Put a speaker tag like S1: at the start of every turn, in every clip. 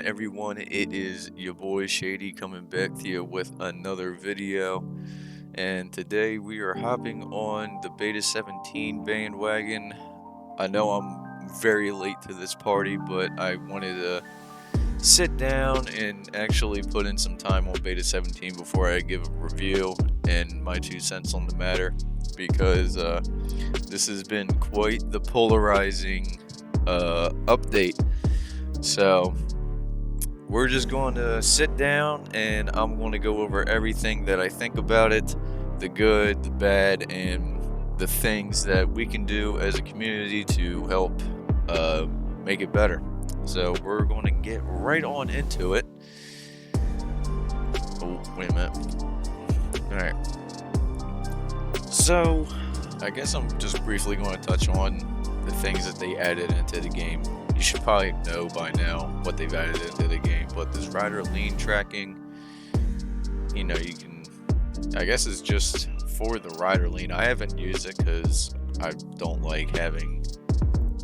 S1: on, everyone? It is your boy Shadey coming back to you with another video. And today we are hopping on the Beta 17 bandwagon. I know I'm very late to this party, but I wanted to sit down and actually put in some time on Beta 17 before I give a review and my 2 cents on the matter, because this has been quite the polarizing update. So we're just going to sit down and I'm going to go over everything that I think about it, the good, the bad, and the things that we can do as a community to help make it better. So we're going to get right on into it. Oh, wait a minute. Alright. So I guess I'm just briefly going to touch on the things that they added into the game. You should probably know by now what they've added into the game, but this rider lean tracking, you know, you can, I guess it's just for the rider lean. I haven't used it because I don't like having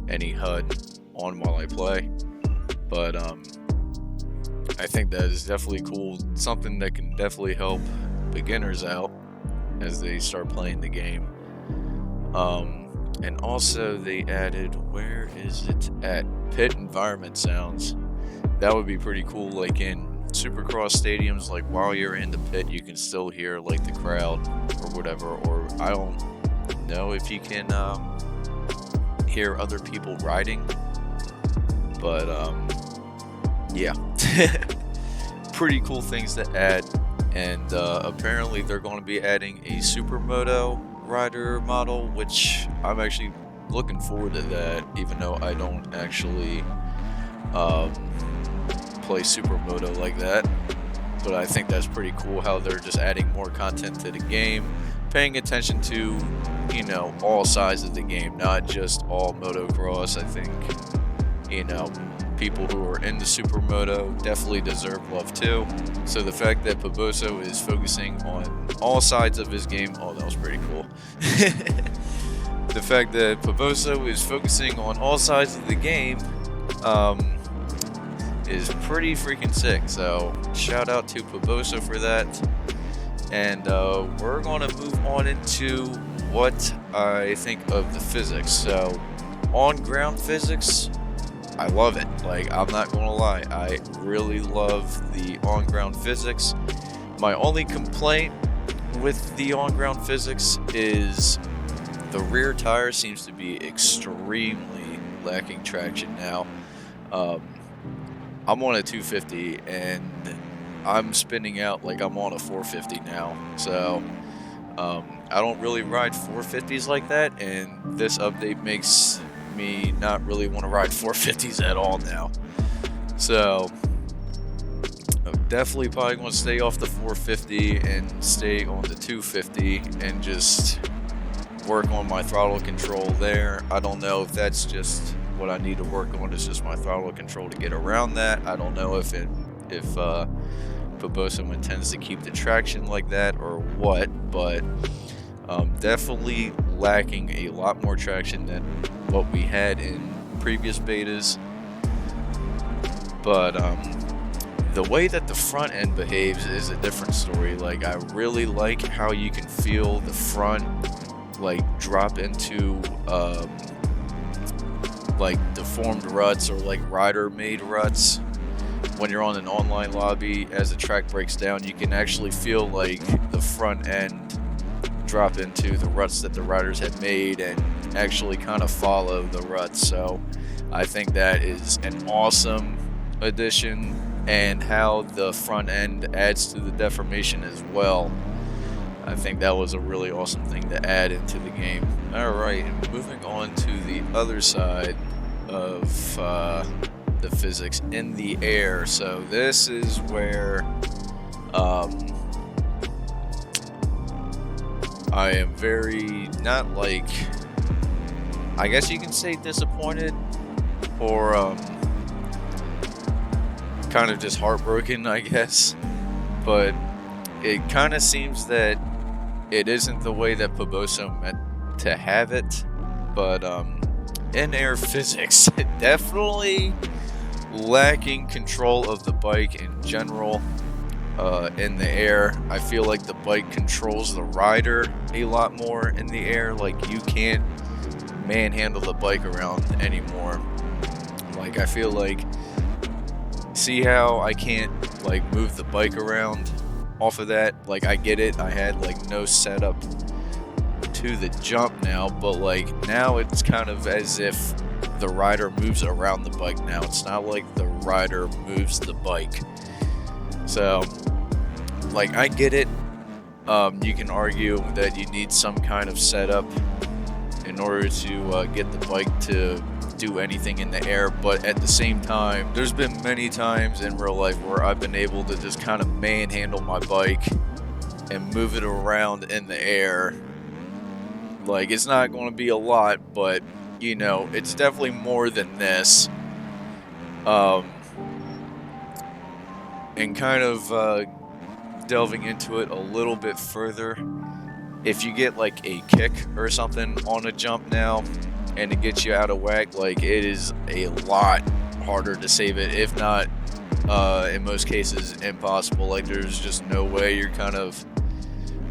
S1: any HUD on while I play, but I think that is definitely cool, something that can definitely help beginners out as they start playing the game. And also they added, where is it at? Pit environment sounds. That would be pretty cool, like in Supercross stadiums, like while you're in the pit you can still hear like the crowd or whatever, or I don't know if you can hear other people riding, but yeah. Pretty cool things to add. And apparently they're going to be adding a supermoto rider model, which I'm actually looking forward to that, even though I don't actually play supermoto like that. But I think that's pretty cool how they're just adding more content to the game, paying attention to, you know, all sides of the game, not just all motocross. I think, you know, people who are into supermoto definitely deserve love too. So the fact that PiBoSo is focusing on all sides of his game, oh, that was pretty cool. The fact that PiBoSo is focusing on all sides of the game is pretty freaking sick. So shout out to PiBoSo for that. And we're going to move on into what I think of the physics. So on ground physics, I love it. Like, I'm not gonna lie, I really love the on-ground physics. My only complaint with the on-ground physics is the rear tire seems to be extremely lacking traction now. I'm on a 250 and I'm spinning out like I'm on a 450 now. So I don't really ride 450s like that, and this update makes me not really want to ride 450s at all now. So I'm definitely probably going to stay off the 450 and stay on the 250 and just work on my throttle control there. I don't know if that's just what I need to work on, is just my throttle control to get around that. I don't know if PiBoSo intends to keep the traction like that or what, but definitely lacking a lot more traction than what we had in previous betas. But the way that the front end behaves is a different story. Like, I really like how you can feel the front like drop into like deformed ruts or like rider made ruts. When you're on an online lobby, as the track breaks down, you can actually feel like the front end drop into the ruts that the riders had made and actually kind of follow the ruts. So I think that is an awesome addition, and how the front end adds to the deformation as well. I think that was a really awesome thing to add into the game. Alright, moving on to the other side of the physics in the air. So this is where I am very, not like, I guess you can say disappointed, or kind of just heartbroken, I guess. But it kind of seems that it isn't the way that PiBoSo meant to have it. But in air physics, it definitely lacking control of the bike in general. In the air, I feel like the bike controls the rider a lot more in the air. Like, you can't manhandle the bike around anymore. Like, I feel like, see how I can't like move the bike around off of that? Like, I get it, I had like no setup to the jump now, but like now it's kind of as if the rider moves around the bike now. It's not like the rider moves the bike. So, like, I get it. You can argue that you need some kind of setup in order to get the bike to do anything in the air, but at the same time, there's been many times in real life where I've been able to just kind of manhandle my bike and move it around in the air. Like, it's not going to be a lot, but, you know, it's definitely more than this. And kind of delving into it a little bit further, if you get like a kick or something on a jump now and it gets you out of whack, like, it is a lot harder to save it, if not in most cases impossible. Like, there's just no way. You're kind of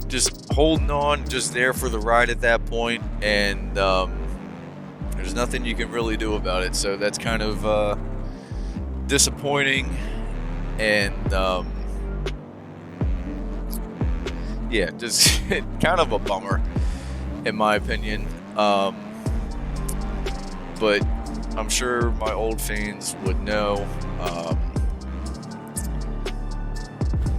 S1: just holding on, just there for the ride at that point, and there's nothing you can really do about it. So that's kind of disappointing, and yeah, just kind of a bummer in my opinion. But I'm sure my old fans would know,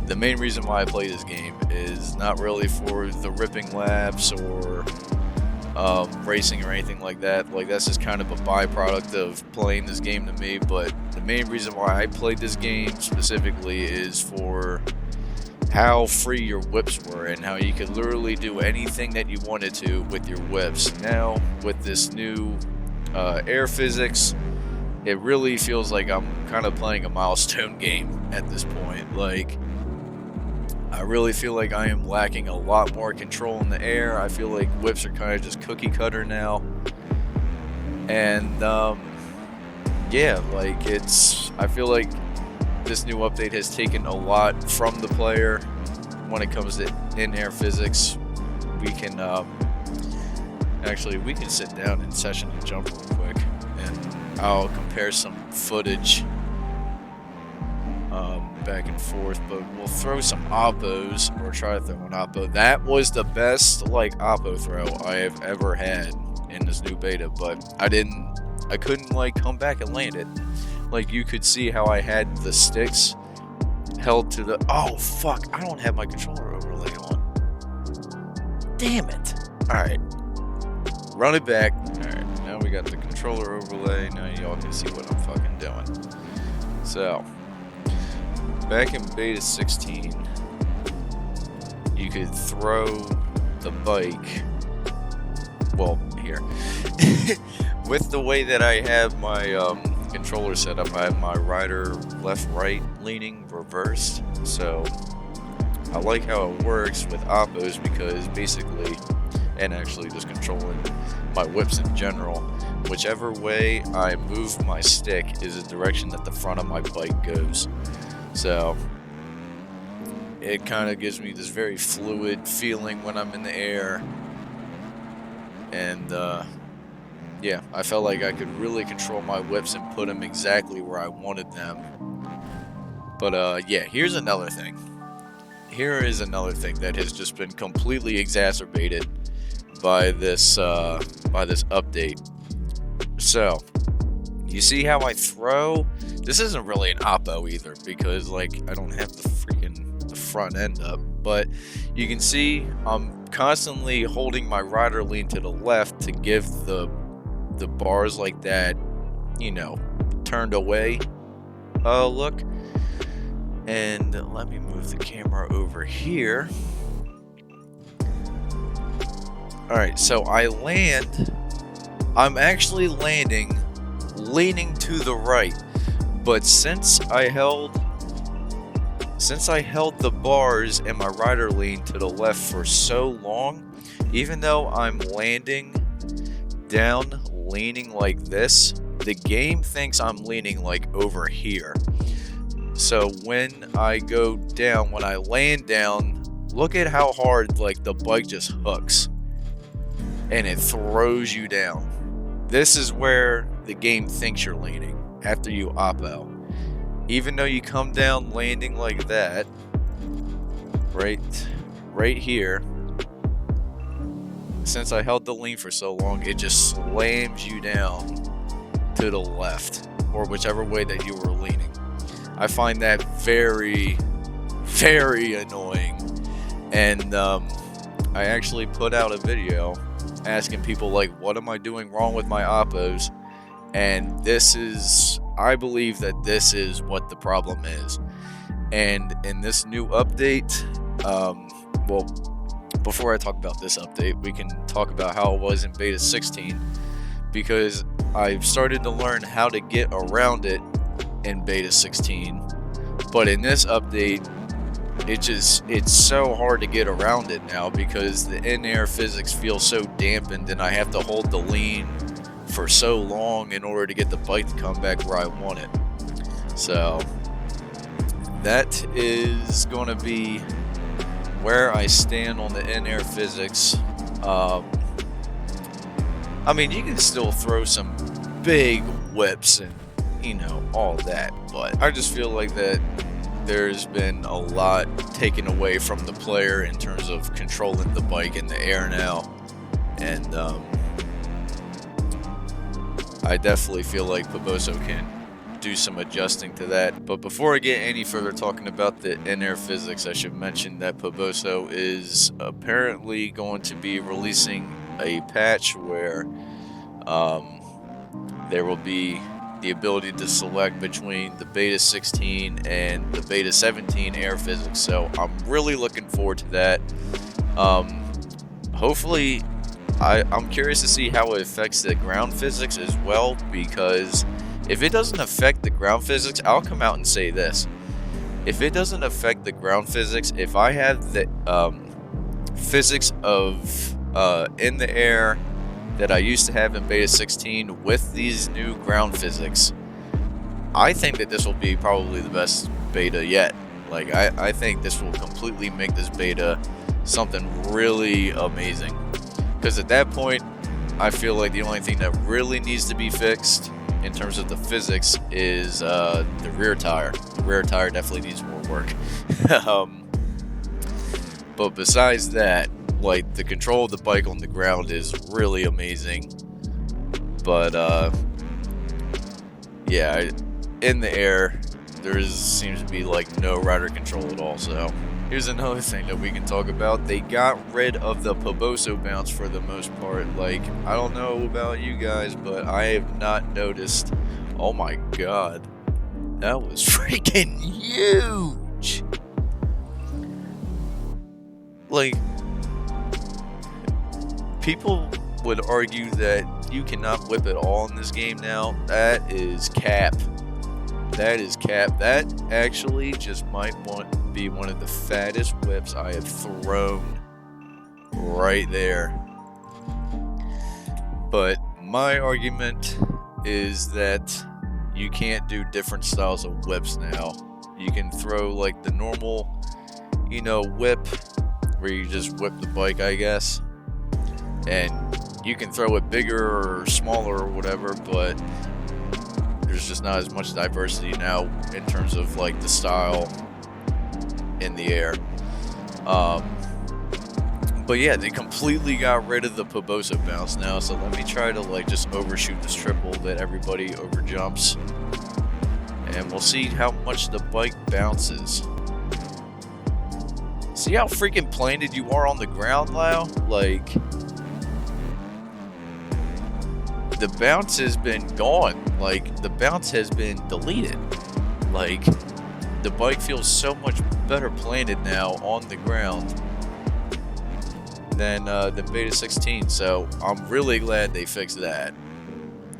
S1: the main reason why I play this game is not really for the ripping laps or racing or anything like that. Like, that's just kind of a byproduct of playing this game to me. But the main reason why I played this game specifically is for how free your whips were and how you could literally do anything that you wanted to with your whips. Now, with this new Air Physics, it really feels like I'm kind of playing a milestone game at this point. Like, I really feel like I am lacking a lot more control in the air. I feel like whips are kind of just cookie cutter now. And yeah, like, I feel like this new update has taken a lot from the player when it comes to in-air physics. We can actually, we can sit down in session and jump real quick, and I'll compare some footage back and forth. But we'll throw some Oppos, or try to throw an Oppo. That was the best like Oppo throw I have ever had in this new beta, but I couldn't like come back and land it. Like, you could see how I had the sticks held to the... Oh, fuck. I don't have my controller overlay on. Damn it. Alright. Run it back. Alright, now we got the controller overlay. Now y'all can see what I'm fucking doing. So, back in beta 16, you could throw the bike... Well, here. With the way that I have my... controller setup, I have my rider left-right leaning reversed, so I like how it works with Oppos, because basically, and actually just controlling my whips in general, whichever way I move my stick is the direction that the front of my bike goes. So it kind of gives me this very fluid feeling when I'm in the air, and yeah, I felt like I could really control my whips and put them exactly where I wanted them. But yeah, here's another thing. Here is another thing that has just been completely exacerbated by this update. So, you see how I throw? This isn't really an Oppo either, because like I don't have the front end up. But you can see I'm constantly holding my rider lean to the left to give the bars like that, you know, turned away look. And let me move the camera over here. Alright, so I'm actually landing leaning to the right, but since I held the bars and my rider lean to the left for so long, even though I'm landing down leaning like this, the game thinks I'm leaning like over here. So when I go down, when I land down, look at how hard like the bike just hooks and it throws you down. This is where the game thinks you're leaning after you Oppo. Even though you come down landing like that, right here, since I held the lean for so long, it just slams you down to the left or whichever way that you were leaning. I find that very, very annoying. And I actually put out a video asking people like, what am I doing wrong with my Oppos? And this is, I believe that this is what the problem is. And in this new update, well, before I talk about this update, we can talk about how it was in beta 16, because I've started to learn how to get around it in beta 16. But in this update, it's so hard to get around it now because the in-air physics feels so dampened and I have to hold the lean for so long in order to get the bike to come back where I want it. So that is going to be where I stand on the in-air physics. I mean, you can still throw some big whips and, you know, all that, but I just feel like that there's been a lot taken away from the player in terms of controlling the bike in the air now, and I definitely feel like PiBoSo can do some adjusting to that. But before I get any further talking about the in-air physics, I should mention that PiBoSo is apparently going to be releasing a patch where there will be the ability to select between the beta 16 and the beta 17 Air Physics. So I'm really looking forward to that. Hopefully, I'm curious to see how it affects the ground physics as well, because if it doesn't affect the ground physics, I'll come out and say this. If it doesn't affect the ground physics, if I have the physics of in the air that I used to have in beta 16 with these new ground physics, I think that this will be probably the best beta yet. Like, I think this will completely make this beta something really amazing. Because at that point, I feel like the only thing that really needs to be fixed in terms of the physics is the rear tire. The rear tire definitely needs more work. But besides that, like, the control of the bike on the ground is really amazing. But yeah, in the air, there seems to be like no rider control at all. So here's another thing that we can talk about. They got rid of the PiBoSo bounce for the most part. Like, I don't know about you guys, but I have not noticed. Oh my god, that was freaking huge. Like, people would argue that you cannot whip at all in this game now. That is cap. That is cap. That actually just might be one of the fattest whips I have thrown right there. But my argument is that you can't do different styles of whips now. You can throw like the normal, you know, whip where you just whip the bike, I guess. And you can throw it bigger or smaller or whatever, but there's just not as much diversity now in terms of like the style in the air. But yeah, they completely got rid of the PiBoSo bounce now, so let me try to like just overshoot this triple that everybody overjumps, and we'll see how much the bike bounces. See how freaking planted you are on the ground now? Like, the bounce has been gone. Like, the bounce has been deleted. Like, the bike feels so much better planted now on the ground than beta 16. So I'm really glad they fixed that.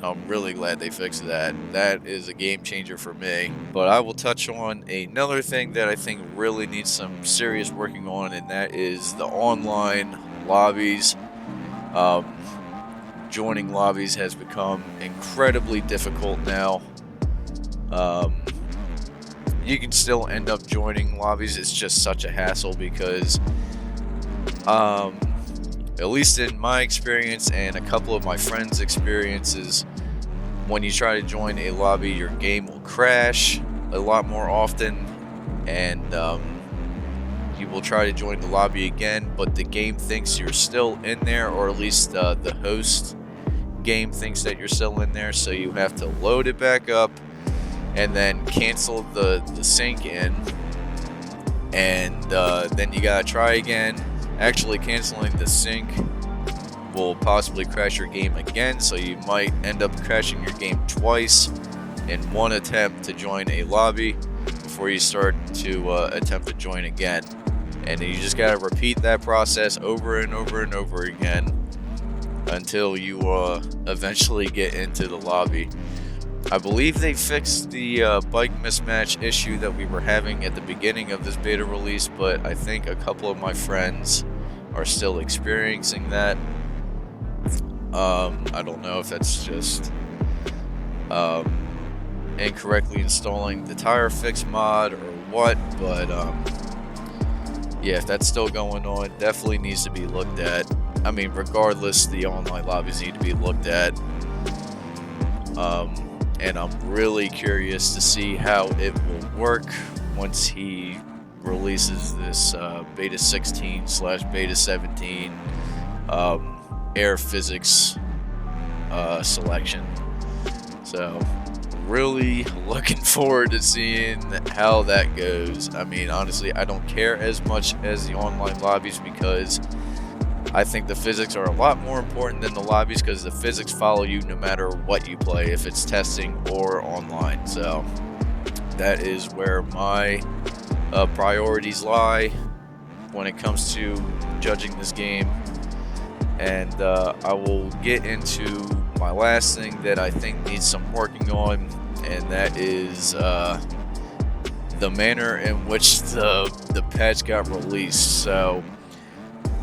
S1: I'm really glad they fixed that. That is a game changer for me. But I will touch on another thing that I think really needs some serious working on, and that is the online lobbies. joining lobbies has become incredibly difficult now. You can still end up joining lobbies. It's just such a hassle because, at least in my experience and a couple of my friends' experiences, when you try to join a lobby, your game will crash a lot more often, and you will try to join the lobby again, but the game thinks you're still in there, or at least the host game thinks that you're still in there, so you have to load it back up and then cancel the sync in, and then you gotta try again. Actually, canceling the sync will possibly crash your game again, so you might end up crashing your game twice in one attempt to join a lobby before you start to attempt to join again. And you just gotta repeat that process over and over and over again until you eventually get into the lobby. I believe they fixed the bike mismatch issue that we were having at the beginning of this beta release, but I think a couple of my friends are still experiencing that. I don't know if that's just incorrectly installing the tire fix mod or what, but yeah, if that's still going on, definitely needs to be looked at. I mean, regardless, the online lobbies need to be looked at. And I'm really curious to see how it will work once he releases this Beta 16/Beta 17 Air Physics selection. So, really looking forward to seeing how that goes. I mean, honestly, I don't care as much as the online lobbies because I think the physics are a lot more important than the lobbies, because the physics follow you no matter what you play, if it's testing or online. So that is where my priorities lie when it comes to judging this game. And I will get into my last thing that I think needs some working on, and that is the manner in which the patch got released. So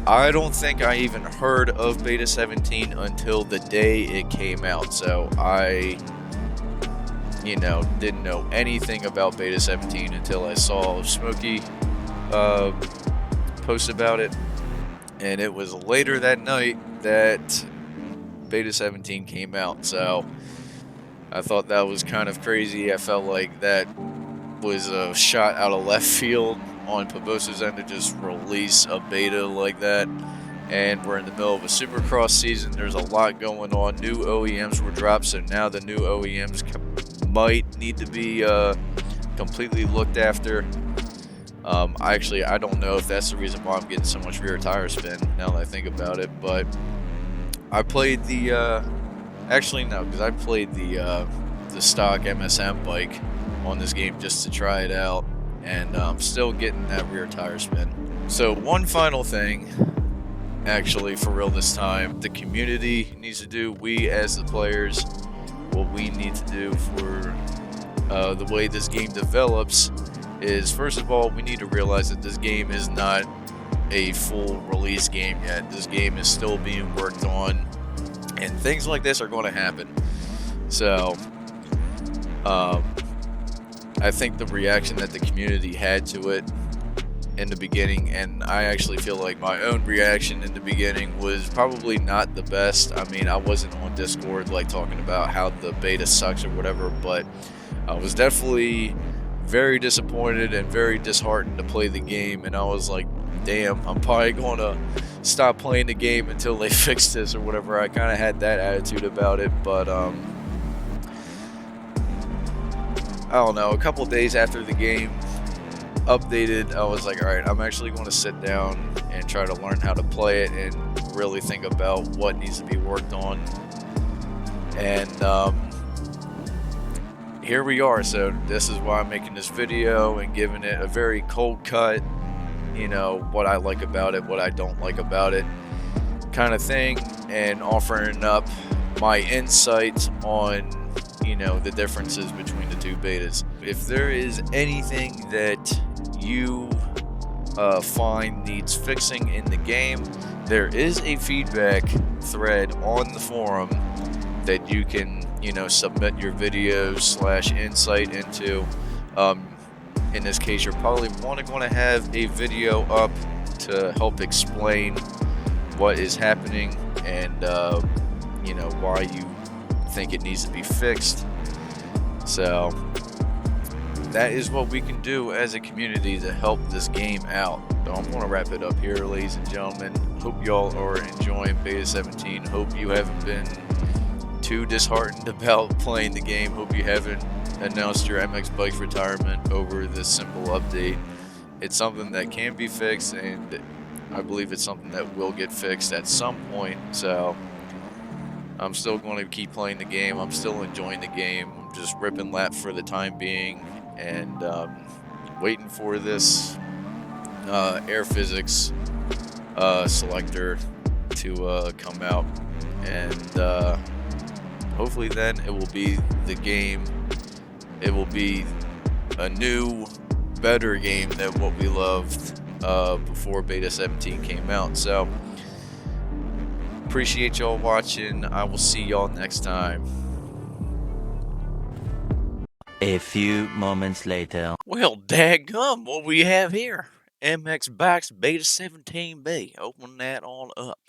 S1: I don't think I even heard of Beta 17 until the day it came out. So I, didn't know anything about Beta 17 until I saw Smokey post about it. And it was later that night that Beta 17 came out. So I thought that was kind of crazy. I felt like that was a shot out of left field on PiBoSo's end to just release a beta like that. And we're in the middle of a Supercross season. There's a lot going on. New OEMs were dropped, so now the new OEMs might need to be completely looked after. I don't know if that's the reason why I'm getting so much rear tire spin now that I think about it, but I played the actually no, because I played the stock MSM bike on this game just to try it out, and I'm still getting that rear tire spin. So one final thing, actually for real this time, the community needs to do, we as the players, what we need to do for the way this game develops is, first of all, we need to realize that this game is not a full release game yet. This game is still being worked on, and things like this are going to happen. So I think the reaction that the community had to it in the beginning, and I actually feel like my own reaction in the beginning was probably not the best. I mean, I wasn't on Discord like talking about how the beta sucks or whatever, but I was definitely very disappointed and very disheartened to play the game, and I was like, damn, I'm probably gonna stop playing the game until they fix this or whatever. I kind of had that attitude about it, but I don't know, a couple days after the game updated, I was like, alright, I'm actually going to sit down and try to learn how to play it and really think about what needs to be worked on. And here we are. So this is why I'm making this video and giving it a very cold cut, what I like about it, what I don't like about it kind of thing, and offering up my insight on the differences between the two betas. If there is anything that you find needs fixing in the game, there is a feedback thread on the forum that you can, submit your videos / insight into. In this case, you're probably going to have a video up to help explain what is happening and, why you think it needs to be fixed. So that is what we can do as a community to help this game out. So I'm going to wrap it up here, ladies and gentlemen. Hope y'all are enjoying Beta 17. Hope you haven't been too disheartened about playing the game. Hope you haven't announced your mxbikes retirement over this simple update. It's something that can be fixed, and I believe it's something that will get fixed at some point. So I'm still going to keep playing the game. I'm still enjoying the game. I'm just ripping laps for the time being, and waiting for this Air Physics selector to come out, and hopefully then it will be the game. It will be a new, better game than what we loved before Beta 17 came out. So appreciate y'all watching. I will see y'all next time.
S2: A few moments later.
S1: Well, daggum, what we have here? mxbikes Beta 17B. Open that on up.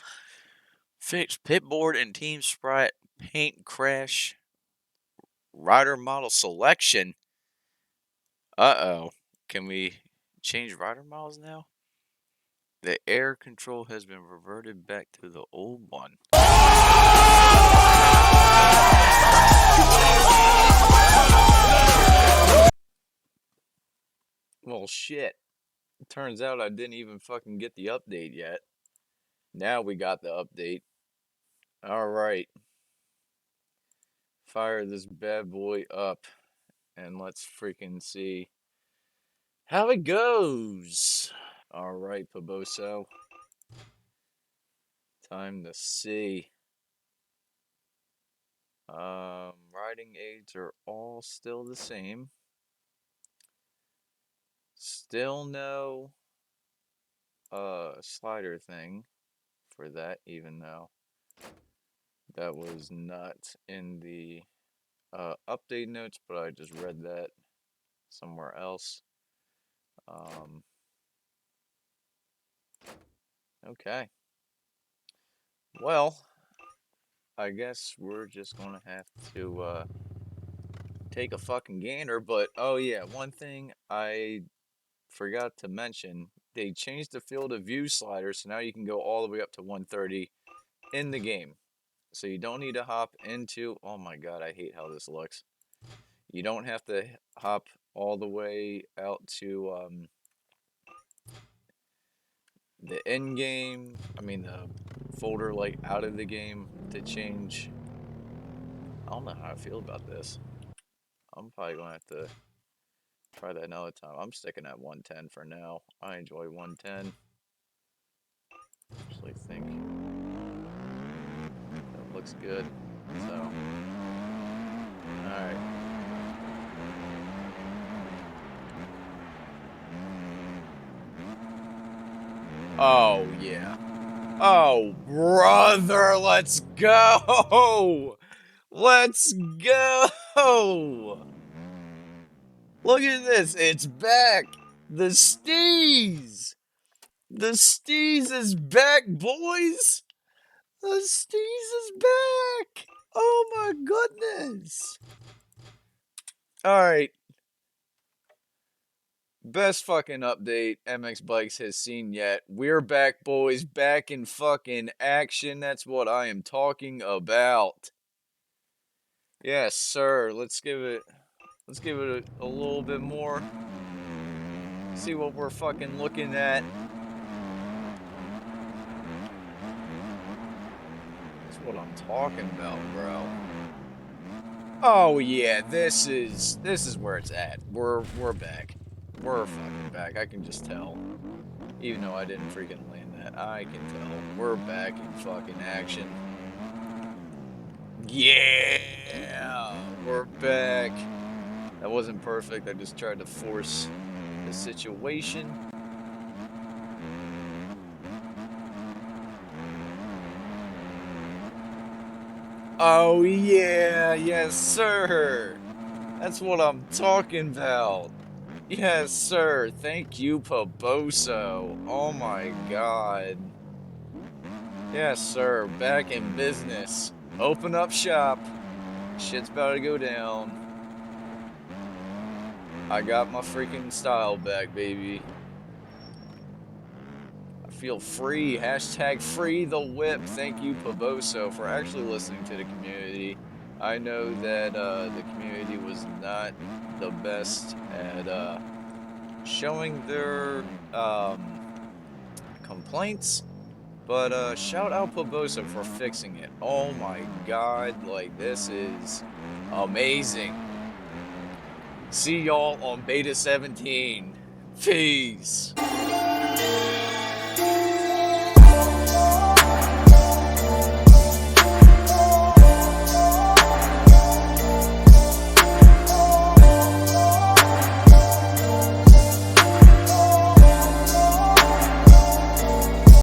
S1: Fixed pitboard and team sprite paint crash. Rider model selection. Uh-oh. Can we change rider models now? The air control has been reverted back to the old one. Well, shit. Turns out I didn't even fucking get the update yet. Now we got the update. Alright. Fire this bad boy up. And let's freaking see how it goes. Alright, PiBoSo. Time to see. Riding aids are all still the same. Still no slider thing for that, even though that was not in the update notes, but I just read that somewhere else. Okay. Well, I guess we're just gonna have to take a fucking gander, but oh yeah, one thing I forgot to mention, they changed the field of view slider, so now you can go all the way up to 130 in the game. So you don't need to hop into, oh my god, I hate how this looks. You don't have to hop all the way out to the end game, the folder like out of the game to change. I don't know how I feel about this. I'm probably gonna have to try that another time. I'm sticking at 110 for now. I enjoy 110. Actually think that looks good. So, alright. Oh, yeah. Oh, brother, let's go! Let's go! Look at this, it's back! The Steez! The Steez is back, boys! The Steez is back! Oh my goodness! Alright. Best fucking update mxbikes has seen yet. We're back, boys. Back in fucking action. That's what I am talking about. Yes, sir. Let's give it a little bit more. See what we're fucking looking at. That's what I'm talking about, bro. Oh yeah, this is where it's at. We're back. We're fucking back. I can just tell. Even though I didn't freaking land that, I can tell. We're back in fucking action. Yeah, we're back. That wasn't perfect. I just tried to force the situation. Oh yeah, yes sir. That's what I'm talking about. Yes sir. Thank you, PiBoSo. Oh my god. Yes sir. Back in business. Open up shop. Shit's about to go down. I got my freaking style back, baby. I feel free. Hashtag free the whip. Thank you, PiBoSo, for actually listening to the community. I know that the community was not the best at showing their complaints, but shout out PiBoSo for fixing it. Oh my god, like this is amazing. See y'all on Beta 17. Peace.